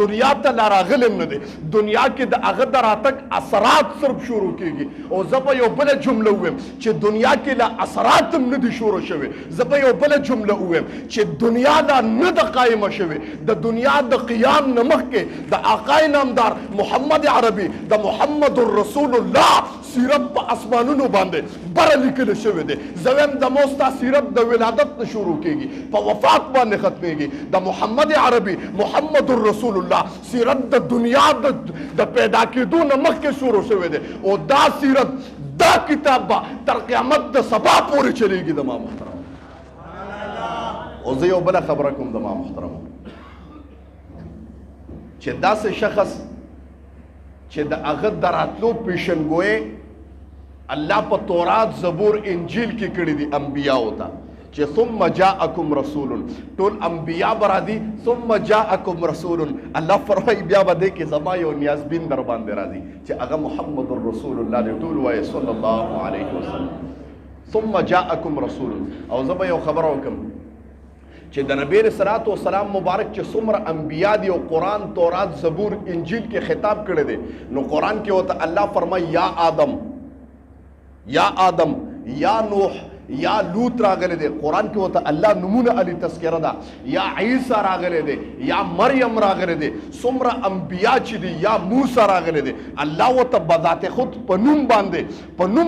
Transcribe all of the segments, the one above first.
دنیا ته لا راغلم نه دی. دنیا کې د هغه د راتګ اثرات صرف شروع کېږي. او زه به یو بله جمله ووایم چې دنیا کې لا اثرات هم نه دي شروع شوي. زه به یو بله جمله ووایم چې دنیا لا نه ده قایمه شوې. د دنیا د قیام نه مخکې د آقای نامدار محمد عربي د محمد رسول الله سیرت په اسمانونو باندې بره لیکل شوی دی. زه وایم د موستا سیرت د ولادت نه شروع کېږي، په وفات باندې ختمېږي. د محمد عربي محمد رسول الله سیرت د دنیا د پیدا کېدو نه مخکې شروع شوی دی. او دا سیرت دا کتاب به تر قیامت د سبا پورې چلیږي. د ما محترم او زه یو بله خبره کوم د ما محترم چې داسې شخص چې د هغه د راتلو پیشنګویي الله په تورات زبور انجیل کې کړي دي انبیاءو ته چې ثم جاءکم رسول، ټول انبیاء برادي ثم جاءکم رسول. الله فرمایي بیا به دې کې زما یو نیازبین در باندې راځي چې هغه محمد رسول الله دی. ټول وایي صلی الله علیه وسلم ثم جاءکم رسول. او زه به یو خبره وکړم چې د نبی رسول الله مبارک چې څومره انبیاء دي او قرآن تورات زبور انجیل کې خطاب کړی دی، نو قرآن کې ورته الله فرمایي یا آدم یا آدم یا نوح یا لوط راغلی دی. قرآن کې ورته الله نمونه علی تذکره ده. یا عیسی راغلی دی، یا مریم راغلی دی. څومره انبیاء چې دي، یا موسی راغلی دی. الله ورته بذات خود په نوم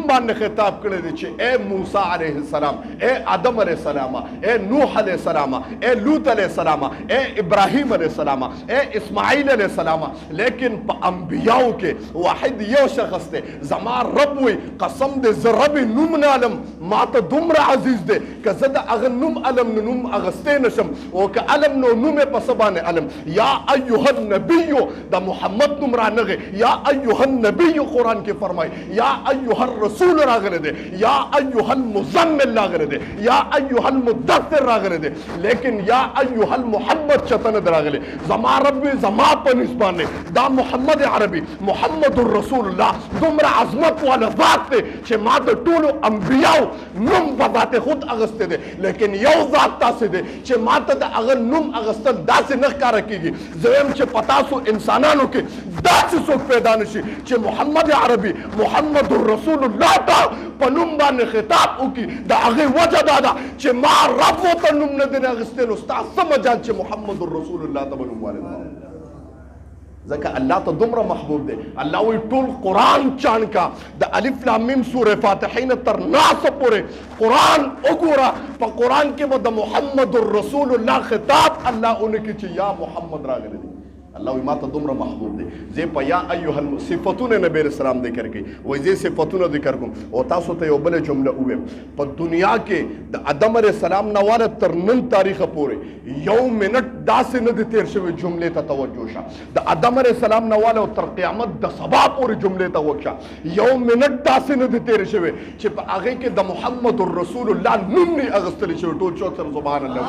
باندې خطاب کړی دی چې اے موسی علیه السلام، اے آدم علیه السلام، اے نوح علیه السلام، اے لوط علیه السلام، اے ابراهیم علیه السلام، اے اسماعیل علیه السلام. لیکن په انبیاءو کې واحد یو شخص دی. زما رب وی قسم دې زه رب نوم نه علم ماته دومره عزیز دی که زه د هغه نوم علم نو نوم اغستی نشم، او که علم نو نوم یې په څه باندې علم. یا ایها النبیو د محمد نوم رانغی. یا ایها النبیو قرآن کې فرمای. یا ایها الرسول راغلی دی. یا ایها المزمل راغلی دی. یا ایها المدثر راغلی دی. لیکن یا ایها المحمد چته نه راغلی. زما رب زما په نسبت دا محمد عربي محمد رسول الله دومره عظمت والا ذات دی چې ما د ټولو انبیاو نوم په ذات خود اغسته دی. لیکن یو ذات تاسې دی چې ما ته د هغه نوم اغستل داسې نه ښکاره کېږي. زه وایم چې په تاسو انسانانو کې داسې څوک پیدا نه شي چې محمد عربي محمد رسول الله ته په نوم باندې خطاب وکړي. د هغې وجه دا ده چې ما رب ورته نوم نه دی اغستی، نو ستا څه مجال چې محمد رسول الله ته به نوم والد ځکه الله ته دومره محبوب دی. الله وی ټول قرآن چاڼ کا د الف لام میم سورې فاتحې نه تر ناسه پورې قرآن وګوره. په قرآن کې به د محمد رسول الله خطاب الله اونکي چې یا محمد راغلی دی. الله وی ما ته دومره محبوب دی. زه په یا ایها صفاتونه نبی رسول الله ذکر کوي. وایي زه صفاتونه ذکر کوم او تاسو ته یو بله جمله ووایم. په دنیا کې د آدم علیه السلام نه واله تر نن تاریخه پورې یو منټ داسې نه دی تیر شوی جملې ته توجه شه. د آدم علیه السلام نه واله تر قیامت د سبا پورې جملې ته وکشه. یو منټ داسې نه دی تیر شوی چې په هغې کې د محمد رسول الله نوم نه اغوستلی شوی. ټول چوک سره سبحان الله.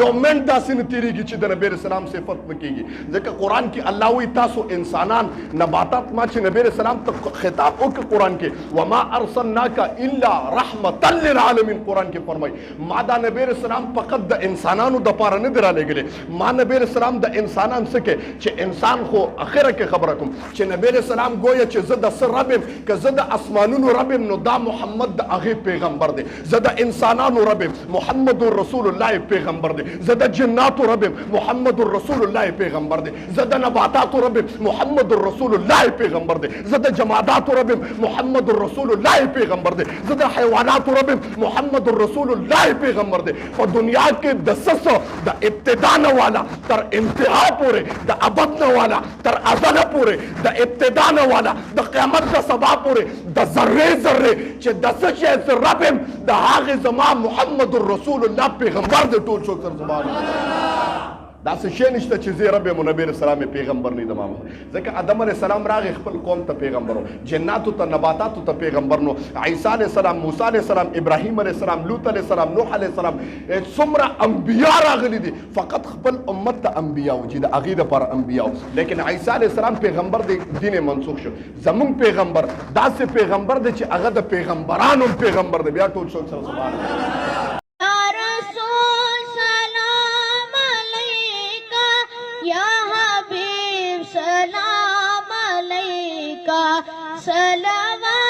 یو منټ داسې نه تېرېږي چې د نبی رسول الله صفت نه کېږي. ځکه قرآن کې الله وی تاسو انسانان نباتات ما چې نبی رسول الله ته خطاب وکړ قرآن کې وما ارسلناک الا رحمتا للعالمین. قرآن کې فرمایي ما دا نبی رسول الله فقط د انسانانو دپاره نه دی رالیږلی. ما نبی رسول الله د انسانان څه کې چې انسان خو اخره کې خبره کوم چې نبی رسول الله ګویا چې زه د څه رب یم، که زه د اسمانونو رب یم نو دا محمد د هغې پیغمبر دی. زه د انسانانو رب یم محمد رسول الله پیغمبر دی. زه د جناتو رب یم محمد رسول الله پیغمبر دی. زه د نباتاتو رب محمد رسول الله پیغمبر دی. زه د جماداتو رب محمد رسول الله پیغمبر دی. زه د حیواناتو رب محمد رسول الله پیغمبر دی. په دنیا کې د سسو د ابتدا نه والا تر انتها پورې، د ابد نه والا تر ازل پورې، د ابتدا نه والا د قیامت د سبا پورې د ذرې چې د څه شی رب د هغې زما محمد رسول الله پیغمبر دی. ټول څوک سره سبحان الله. داسې شی نشته چې زه رب یم نبی رسول الله پیغمبر نه دی. ځکه آدم علیه السلام راغی خپل قوم ته پیغمبر و، جناتو ته نباتاتو ته پیغمبر نو. عیسی علیه السلام، موسی علیه السلام، ابراهیم علیه السلام، لوط علیه السلام، نوح علیه السلام، څومره انبیا راغلي دي. فقط خپل امت ته انبیا و چې د هغې دپاره انبیا و. لیکن عیسی علیه السلام پیغمبر دی، دین منسوخ شو. زمونږ پیغمبر داسې پیغمبر دی چې هغه د پیغمبرانو پیغمبر دی. بیا ټول څوک سره سبحان الله. یا صلوات